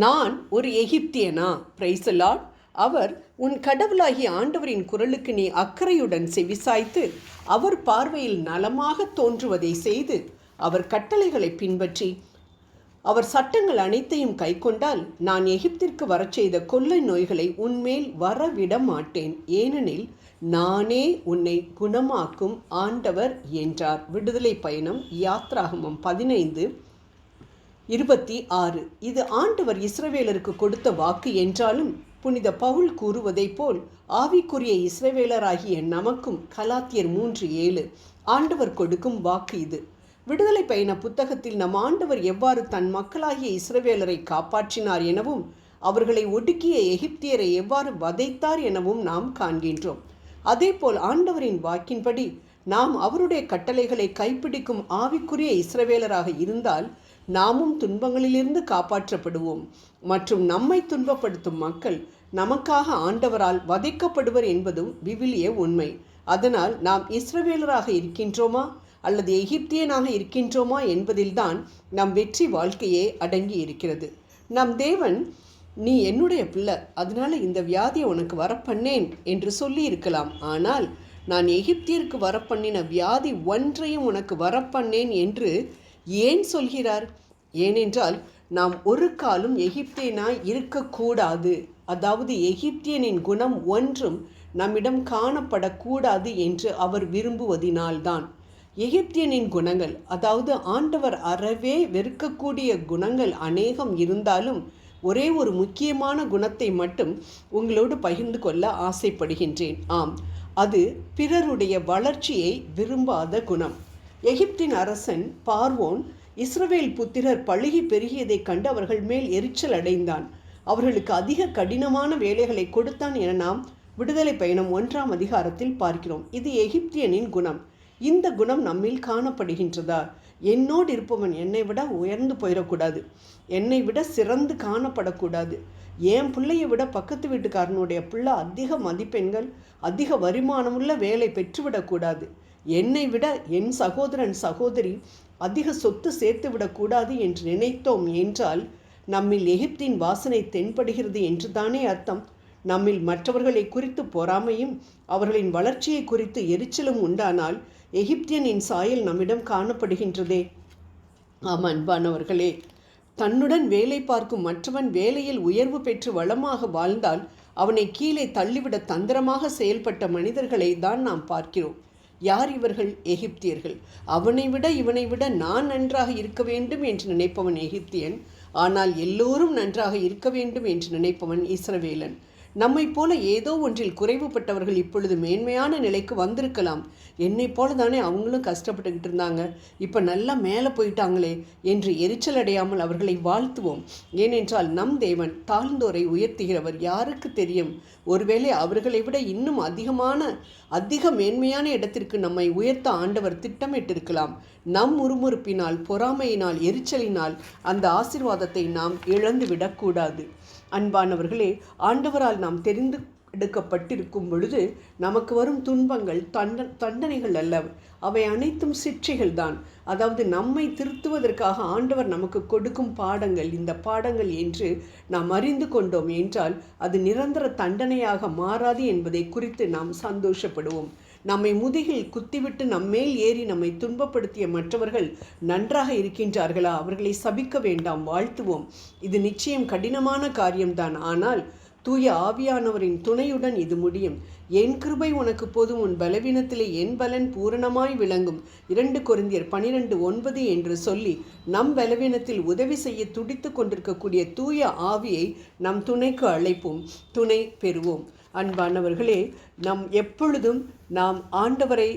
நான் ஒரு எகிப்தியனா? Praise the Lord. அவர் உன் கடவுளாகிய ஆண்டவரின் குரலுக்கு நீ அக்கறையுடன் செவிசாய்த்து அவர் பார்வையில் நலமாக தோன்றுவதை செய்து அவர் கட்டளைகளை பின்பற்றி அவர் சட்டங்கள் அனைத்தையும் கைக்கொண்டால் நான் எகிப்திற்கு வரச் செய்த கொள்ளை நோய்களை உன்மேல் வரவிட மாட்டேன், ஏனெனில் நானே உன்னை குணமாக்கும் ஆண்டவர் என்றார். விடுதலை பயணம் யாத்ராகமம் 15:26. இது ஆண்டவர் இஸ்ரவேலருக்கு கொடுத்த வாக்கு என்றாலும் புனித பவுல் கூறுவதைப் போல் ஆவிக்குரிய இஸ்ரவேலராகிய நமக்கும் கலாத்தியர் 3:7 ஆண்டவர் கொடுக்கும் வாக்கு இது. விடுதலை பயண புத்தகத்தில் நம் ஆண்டவர் எவ்வாறு தன் மக்களாகிய இஸ்ரவேலரை காப்பாற்றினார் எனவும் அவர்களை ஒடுக்கிய எகிப்தியரை எவ்வாறு வதைத்தார் எனவும் நாம் காண்கின்றோம். அதேபோல் ஆண்டவரின் வாக்கின்படி நாம் அவருடைய கட்டளைகளை கைப்பிடிக்கும் ஆவிக்குரிய இஸ்ரவேலராக இருந்தால் நாமும் துன்பங்களிலிருந்து காப்பாற்றப்படுவோம் மற்றும் நம்மை துன்பப்படுத்தும் மக்கள் நமக்காக ஆண்டவரால் வதைக்கப்படுவர் என்பதும் விவிலிய உண்மை. அதனால் நாம் இஸ்ரவேலராக இருக்கின்றோமா அல்லது எகிப்தியனாக இருக்கின்றோமா என்பதில்தான் நம் வெற்றி வாழ்க்கையே அடங்கி இருக்கிறது. நம் தேவன், நீ என்னுடைய பிள்ளை, அதனால இந்த வியாதியை உனக்கு வரப்பண்ணேன் என்று சொல்லி இருக்கலாம். ஆனால் நான் எகிப்தியருக்கு வரப்பண்ணின வியாதி ஒன்றையும் உனக்கு வரப்பண்ணேன் என்று ஏன் சொல்கிறார்? ஏனென்றால் நாம் ஒரு காலம் எகிப்தியனாய் இருக்கக்கூடாது. அதாவது எகிப்தியனின் குணம் ஒன்றும் நம்மிடம் காணப்படக்கூடாது என்று அவர் விரும்புவதினால்தான். எகிப்தியனின் குணங்கள், அதாவது ஆண்டவர் அறவே வெறுக்கக்கூடிய குணங்கள் அநேகம் இருந்தாலும் ஒரே ஒரு முக்கியமான குணத்தை மட்டும் உங்களோடு பகிர்ந்து கொள்ள ஆசைப்படுகின்றேன். ஆம், அது பிறருடைய வளர்ச்சியை விரும்பாத குணம். எகிப்தின் அரசன் பார்வோன் இஸ்ரவேல் புத்திரர் பழுகி பெருகியதைக் கண்டு அவர்கள் மேல் எரிச்சல் அடைந்தான். அவர்களுக்கு அதிக கடினமான வேலைகளை கொடுத்தான் என நாம் விடுதலை பயணம் 1ஆம் அதிகாரத்தில் பார்க்கிறோம். இது எகிப்தியனின் குணம். இந்த குணம் நம்மில் காணப்படுகின்றதா? என்னோடு இருப்பவன் என்னை விட உயர்ந்து போயிடக்கூடாது, என்னை விட சிறந்து காணப்படக்கூடாது, என் பிள்ளையை விட பக்கத்து வீட்டுக்காரனுடைய பிள்ளை அதிக மதிப்பெண்கள் அதிக வருமானமுள்ள வேலை பெற்றுவிடக்கூடாது, என்னை விட என் சகோதரன் சகோதரி அதிக சொத்து சேர்த்து விடக்கூடாது என்று நினைத்தோம் என்றால் நம்மில் எகிப்தின் வாசனை தென்படுகிறது என்று தானே அர்த்தம். நம்மில் மற்றவர்களை குறித்து பொறாமையும் அவர்களின் வளர்ச்சியை குறித்து எரிச்சலும் உண்டானால் எகிப்தியனின் சாயல் நம்மிடம் காணப்படுகின்றதே. ஆம் அன்பானவர்களே, தன்னுடன் வேலை பார்க்கும் மற்றவன் வேலையில் உயர்வு பெற்று வளமாக வாழ்ந்தால் அவனை கீழே தள்ளிவிட தந்திரமாக செயல்பட்ட மனிதர்களை தான் நாம் பார்க்கிறோம். யார் இவர்கள்? எகிப்தியர்கள். அவனை விட இவனை விட நான் நன்றாக இருக்க வேண்டும் என்று நினைப்பவன் எகிப்தியன். ஆனால் எல்லோரும் நன்றாக இருக்க வேண்டும் என்று நினைப்பவன் இஸ்ரவேலன். நம்மை போல ஏதோ ஒன்றில் குறைவுபட்டவர்கள் இப்பொழுது மேன்மையான நிலைக்கு வந்திருக்கலாம். என்னை போல தானே அவங்களும் கஷ்டப்பட்டுக்கிட்டு இருந்தாங்க, இப்போ நல்லா மேலே போயிட்டாங்களே என்று எரிச்சல் அடையாமல் அவர்களை வாழ்த்துவோம். ஏனென்றால் நம் தேவன் தாழ்ந்தோரை உயர்த்துகிறவர். யாருக்கு தெரியும், ஒருவேளை அவர்களை விட இன்னும் அதிக மேன்மையான இடத்திற்கு நம்மை உயர்த்த ஆண்டவர் திட்டமிட்டிருக்கலாம். நம் முறுமுறுப்பினால், பொறாமையினால், எரிச்சலினால் அந்த ஆசீர்வாதத்தை நாம் இழந்து விடக்கூடாது. அன்பானவர்களே, ஆண்டவரால் நாம் தெரிந்து எடுக்கப்பட்டிருக்கும் பொழுது நமக்கு வரும் துன்பங்கள் தண்டனைகள் அல்ல, அவை அனைத்தும் சிற்றைகள் தான். அதாவது நம்மை திருத்துவதற்காக ஆண்டவர் நமக்கு கொடுக்கும் பாடங்கள் இந்த பாடங்கள் என்று நாம் அறிந்து கொண்டோம் என்றால் அது நிரந்தர தண்டனையாக மாறாது என்பதை குறித்து நாம் சந்தோஷப்படுவோம். நம்மை முதுகில் குத்திவிட்டு நம்மேல் ஏறி நம்மை துன்பப்படுத்திய மற்றவர்கள் நன்றாக இருக்கின்றார்களா? அவர்களை சபிக்க வேண்டாம், வாழ்த்துவோம். இது நிச்சயம் கடினமான காரியம்தான். ஆனால் தூய ஆவியானவரின் துணையுடன் இது முடியும். என் கிருபை உனக்கு போதும், உன் பலவீனத்திலே என் பலன் பூரணமாய் விளங்கும் 2 கொரிந்தியர் 12:9 என்று சொல்லி நம் பலவீனத்தில் உதவி செய்ய துடித்து கொண்டிருக்கக்கூடிய தூய ஆவியை நம் துணைக்கு அழைப்போம், துணை பெறுவோம். அன்பானவர்களே, எப்பொழுதும் நாம் ஆண்டவரை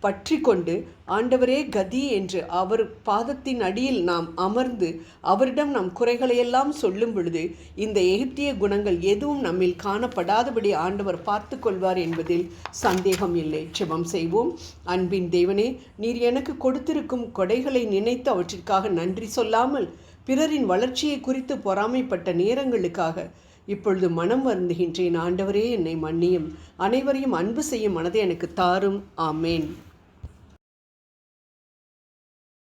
பற்றி கொண்டு ஆண்டவரே கதி என்று அவர் பாதத்தின் அடியில் நாம் அமர்ந்து அவரிடம் நம் குறைகளையெல்லாம் சொல்லும் பொழுது இந்த எகிப்திய குணங்கள் எதுவும் நம்மில் காணப்படாதபடி ஆண்டவர் பார்த்து கொள்வார் என்பதில் சந்தேகம் இல்லை. ஜெபம் செய்வோம். அன்பின் தேவனே, நீர் எனக்கு கொடுத்திருக்கும் கொடைகளை நினைத்து அவற்றிற்காக நன்றி சொல்லாமல் பிறரின் வளர்ச்சியை குறித்து பொறாமைப்பட்ட நேரங்களுக்காக இப்பொழுது மனம் வருந்துகின்றேன். ஆண்டவரே, என்னை மன்னியும். அனைவரையும் அன்பு செய்யும் மனதை எனக்கு தாரும். ஆமேன்.